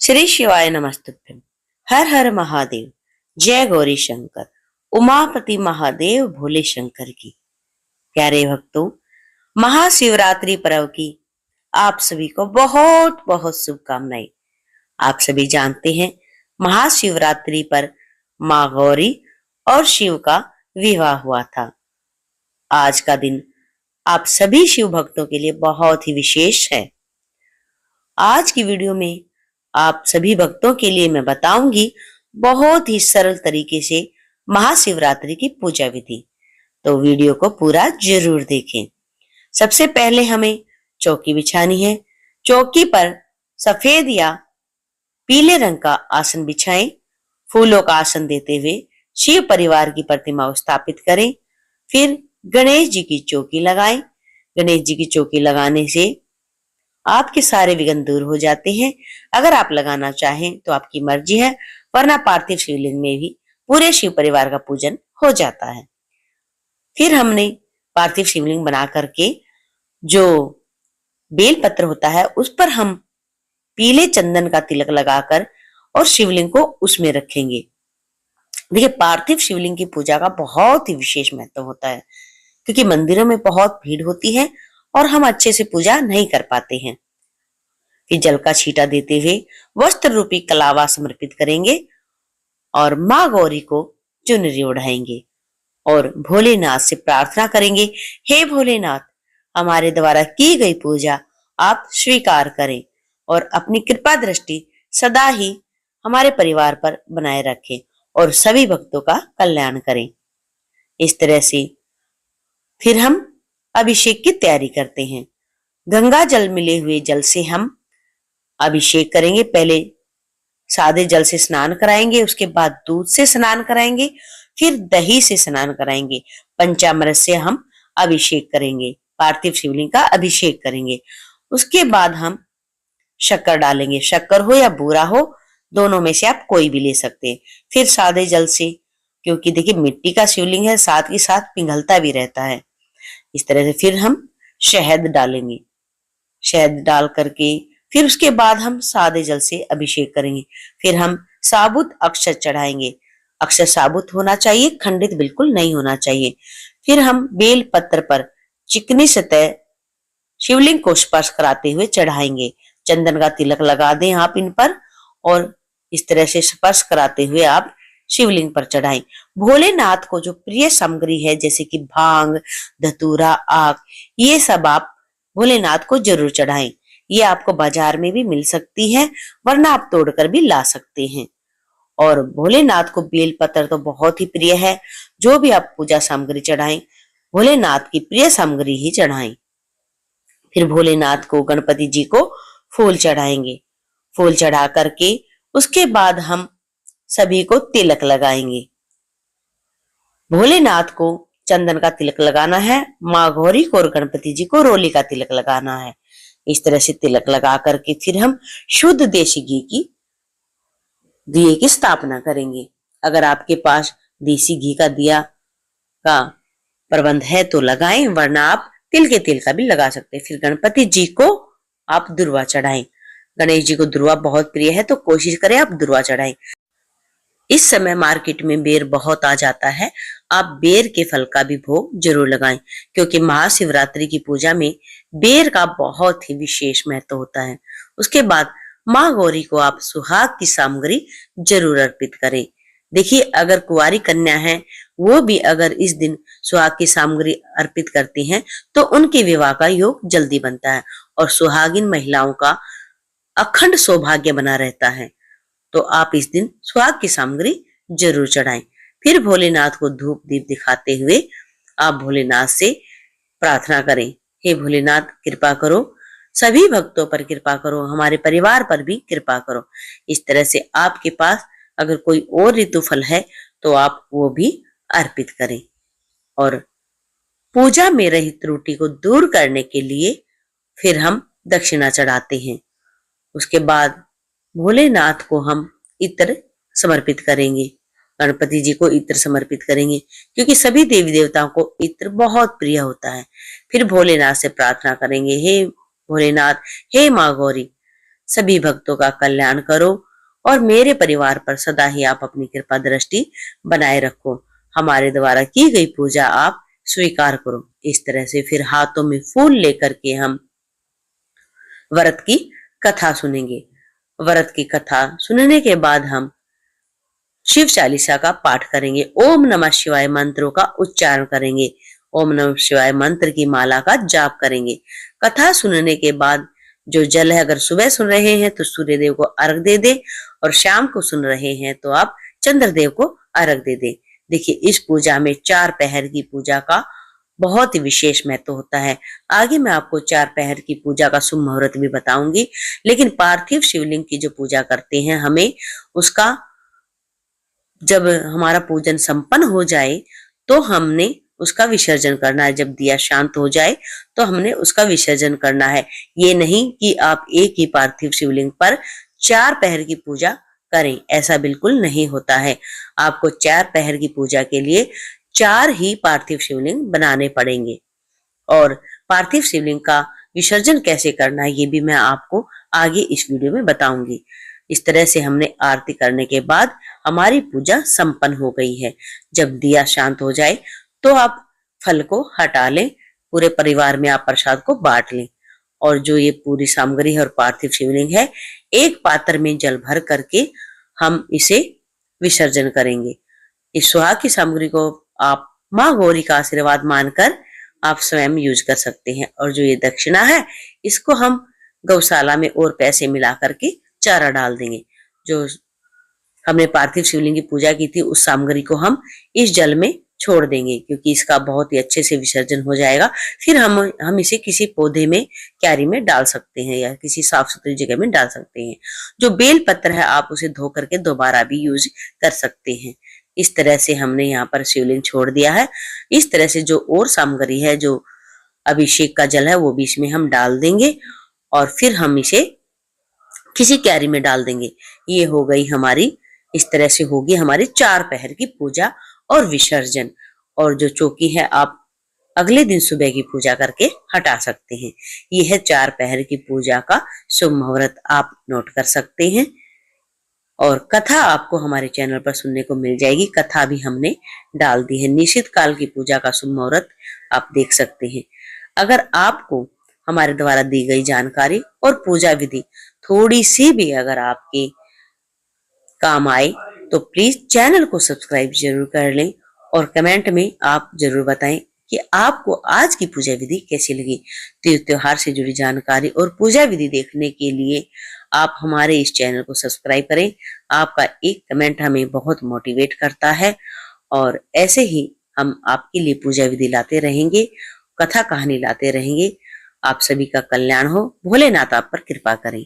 श्री शिवाय नमस्तुभ्यम। हर हर महादेव। जय गौरी शंकर। उमापति महादेव भोले शंकर की। प्यारे भक्तों, महाशिवरात्रि पर्व की आप सभी को बहुत बहुत शुभकामनाएं। आप सभी जानते हैं, महाशिवरात्रि पर माँ गौरी और शिव का विवाह हुआ था। आज का दिन आप सभी शिव भक्तों के लिए बहुत ही विशेष है। आज की वीडियो में आप सभी भक्तों के लिए मैं बताऊंगी बहुत ही सरल तरीके से महाशिवरात्रि की पूजा विधि। तो वीडियो को पूरा जरूर देखें। सबसे पहले हमें चौकी बिछानी है। चौकी पर सफेद या पीले रंग का आसन बिछाएं। फूलों का आसन देते हुए शिव परिवार की प्रतिमा स्थापित करें। फिर गणेश जी की चौकी लगाएं। गणेश जी की चौकी लगाने से आपके सारे विघ्न दूर हो जाते हैं। अगर आप लगाना चाहें तो आपकी मर्जी है, वरना पार्थिव शिवलिंग में भी पूरे शिव परिवार का पूजन हो जाता है। फिर हमने पार्थिव शिवलिंग बना करके जो बेल पत्र होता है उस पर हम पीले चंदन का तिलक लगाकर और शिवलिंग को उसमें रखेंगे। देखिए, पार्थिव शिवलिंग की पूजा का बहुत ही विशेष महत्व होता है, क्योंकि मंदिरों में बहुत भीड़ होती है और हम अच्छे से पूजा नहीं कर पाते हैं। फिर जल का छींटा देते हुए वस्त्र रूपी कलावा समर्पित करेंगे और माँ गौरी को चुनरी ओढ़ाएंगे और भोलेनाथ से प्रार्थना करेंगे, हे भोलेनाथ, हमारे द्वारा की गई पूजा आप स्वीकार करें और अपनी कृपा दृष्टि सदा ही हमारे परिवार पर बनाए रखें और सभी भक्तों का कल्याण करें। इस तरह से फिर हम अभिषेक की तैयारी करते हैं। गंगा जल मिले हुए जल से हम अभिषेक करेंगे। पहले सादे जल से स्नान कराएंगे, उसके बाद दूध से स्नान कराएंगे, फिर दही से स्नान कराएंगे। पंचामृत से हम अभिषेक करेंगे, पार्थिव शिवलिंग का अभिषेक करेंगे। उसके बाद हम शक्कर डालेंगे। शक्कर हो या बूरा हो, दोनों में से आप कोई भी ले सकते हैं। फिर सादे जल से, क्योंकि देखिए मिट्टी का शिवलिंग है, साथ ही साथ पिघलता भी रहता है। इस तरह से फिर हम शहद डालेंगे। शहद डाल करके फिर उसके बाद हम सादे जल से अभिषेक करेंगे। फिर हम साबुत अक्षत चढ़ाएंगे। अक्षत साबुत होना चाहिए, खंडित बिल्कुल नहीं होना चाहिए। फिर हम बेल पत्र पर चिकनी सतह शिवलिंग को स्पर्श कराते हुए चढ़ाएंगे। चंदन का तिलक लगा दें आप इन पर और इस तरह से स्पर्श कराते हुए आप शिवलिंग पर चढ़ाएं। भोलेनाथ को जो प्रिय सामग्री है, जैसे कि भांग, धतूरा, आग, ये सब आप भोलेनाथ को जरूर चढ़ाएं। ये आपको बाजार में भी मिल सकती है, वरना आप तोड़कर भी ला सकते हैं। और भोलेनाथ को बेल पत्र तो बहुत ही प्रिय है। जो भी आप पूजा सामग्री चढ़ाएं, भोलेनाथ की प्रिय सामग्री ही चढ़ाएं। फिर भोलेनाथ को, गणपति जी को फूल चढ़ाएंगे। फूल चढ़ा करके उसके बाद हम सभी को तिलक लगाएंगे। भोलेनाथ को चंदन का तिलक लगाना है, माँ गौरी को और गणपति जी को रोली का तिलक लगाना है। इस तरह से तिलक लगा करके फिर हम शुद्ध देसी घी की दिए की स्थापना करेंगे। अगर आपके पास देसी घी का दिया का प्रबंध है तो लगाएं, वरना आप तिल के तेल का भी लगा सकते हैं। फिर गणपति जी को आप दुर्वा चढ़ाएं। गणेश जी को दुर्वा बहुत प्रिय है, तो कोशिश करें आप दुर्वा चढ़ाएं। इस समय मार्केट में बेर बहुत आ जाता है, आप बेर के फल का भी भोग जरूर लगाएं, क्योंकि महाशिवरात्रि की पूजा में बेर का बहुत ही विशेष महत्व होता है। उसके बाद माँ गौरी को आप सुहाग की सामग्री जरूर अर्पित करें। देखिए, अगर कुंवारी कन्या है, वो भी अगर इस दिन सुहाग की सामग्री अर्पित करती हैं, तो उनके विवाह का योग जल्दी बनता है और सुहागिन महिलाओं का अखंड सौभाग्य बना रहता है। तो आप इस दिन सुहाग की सामग्री जरूर चढ़ाएं। फिर भोलेनाथ को धूप दीप दिखाते हुए आप भोलेनाथ से प्रार्थना करें, हे भोलेनाथ, कृपा करो, सभी भक्तों पर कृपा करो, हमारे परिवार पर भी कृपा करो। इस तरह से आपके पास अगर कोई और ऋतु फल है तो आप वो भी अर्पित करें। और पूजा में रही त्रुटि को दूर करने के लिए फिर हम दक्षिणा चढ़ाते हैं। उसके बाद भोलेनाथ को हम इत्र समर्पित करेंगे। गणपति जी को इत्र समर्पित करेंगे, क्योंकि सभी देवी देवताओं को इत्र बहुत प्रिय होता है। फिर भोलेनाथ से प्रार्थना करेंगे, हे भोलेनाथ, हे माँ गौरी, सभी भक्तों का कल्याण करो और मेरे परिवार पर सदा ही आप अपनी कृपा दृष्टि बनाए रखो। हमारे द्वारा की गई पूजा आप स्वीकार करो। इस तरह से फिर हाथों में फूल लेकर के हम व्रत की कथा सुनेंगे। व्रत की कथा सुनने के बाद हम शिव चालीसा का पाठ करेंगे। ओम नमः शिवाय मंत्रों का उच्चारण करेंगे। ओम नमः शिवाय मंत्र की माला का जाप करेंगे। कथा सुनने के बाद जो जल है, अगर सुबह सुन रहे हैं तो सूर्य देव को अर्घ दे दे और शाम को सुन रहे हैं तो आप चंद्रदेव को अर्घ दे दे। देखिए, इस पूजा में 4 पहर की पूजा का बहुत ही विशेष महत्व होता है। आगे मैं आपको 4 पहर की पूजा का शुभ मुहूर्त भी बताऊंगी, लेकिन पार्थिव शिवलिंग की जो पूजा करते हैं, हमें उसका जब हमारा पूजन संपन्न हो जाए तो हमने उसका विसर्जन करना है। जब दिया शांत हो जाए तो हमने उसका विसर्जन करना है। ये नहीं कि आप एक ही पार्थिव शिवलिंग पर 4 पहर की पूजा करें, ऐसा बिल्कुल नहीं होता है। आपको 4 पहर की पूजा के लिए 4 ही पार्थिव शिवलिंग बनाने पड़ेंगे। और पार्थिव शिवलिंग का विसर्जन कैसे करना है ये भी मैं आपको आगे इस वीडियो में बताऊंगी। इस तरह से हमने आरती करने के बाद हमारी पूजा संपन्न हो गई है। जब दिया शांत हो जाए तो आप फल को हटा लें, पूरे परिवार में आप प्रसाद को बांट लें। और जो ये पूरी सामग्री है और पार्थिव शिवलिंग है, एक पात्र में जल भर करके हम इसे विसर्जन करेंगे। इस सुहाग की सामग्री को आप माँ गौरी का आशीर्वाद मानकर आप स्वयं यूज कर सकते हैं। और जो ये दक्षिणा है, इसको हम गौशाला में और पैसे मिला करके चारा डाल देंगे। जो हमने पार्थिव शिवलिंग की पूजा की थी, उस सामग्री को हम इस जल में छोड़ देंगे, क्योंकि इसका बहुत ही अच्छे से विसर्जन हो जाएगा। फिर हम इसे किसी पौधे में, क्यारी में डाल सकते हैं या किसी साफ सुथरी जगह में डाल सकते हैं। जो बेल पत्र है, आप उसे धो करके दोबारा भी यूज कर सकते हैं। इस तरह से हमने यहाँ पर शिवलिंग छोड़ दिया है। इस तरह से जो और सामग्री है, जो अभिषेक का जल है, वो भी इसमें हम डाल देंगे और फिर हम इसे किसी क्यारी में डाल देंगे। ये हो गई हमारी, इस तरह से होगी हमारी 4 पहर की पूजा और विसर्जन। और जो चौकी है, आप अगले दिन सुबह की पूजा करके हटा सकते हैं। यह है 4 पहर की पूजा का शुभ मुहूर्त, आप नोट कर सकते हैं। और कथा आपको हमारे चैनल पर सुनने को मिल जाएगी। कथा भी हमने डाल दी है। निश्चित काल की पूजा का शुभ मुहूर्त आप देख सकते हैं। अगर आपको हमारे द्वारा दी गई जानकारी और पूजा विधि थोड़ी सी भी अगर आपके काम आए तो प्लीज चैनल को सब्सक्राइब जरूर कर लें और कमेंट में आप जरूर बताएं कि आपको आज की पूजा विधि कैसी लगी। तीज त्योहार से जुड़ी जानकारी और पूजा विधि देखने के लिए आप हमारे इस चैनल को सब्सक्राइब करें। आपका एक कमेंट हमें बहुत मोटिवेट करता है और ऐसे ही हम आपके लिए पूजा विधि लाते रहेंगे, कथा कहानी लाते रहेंगे। आप सभी का कल्याण हो, भोलेनाथ आप पर कृपा करें।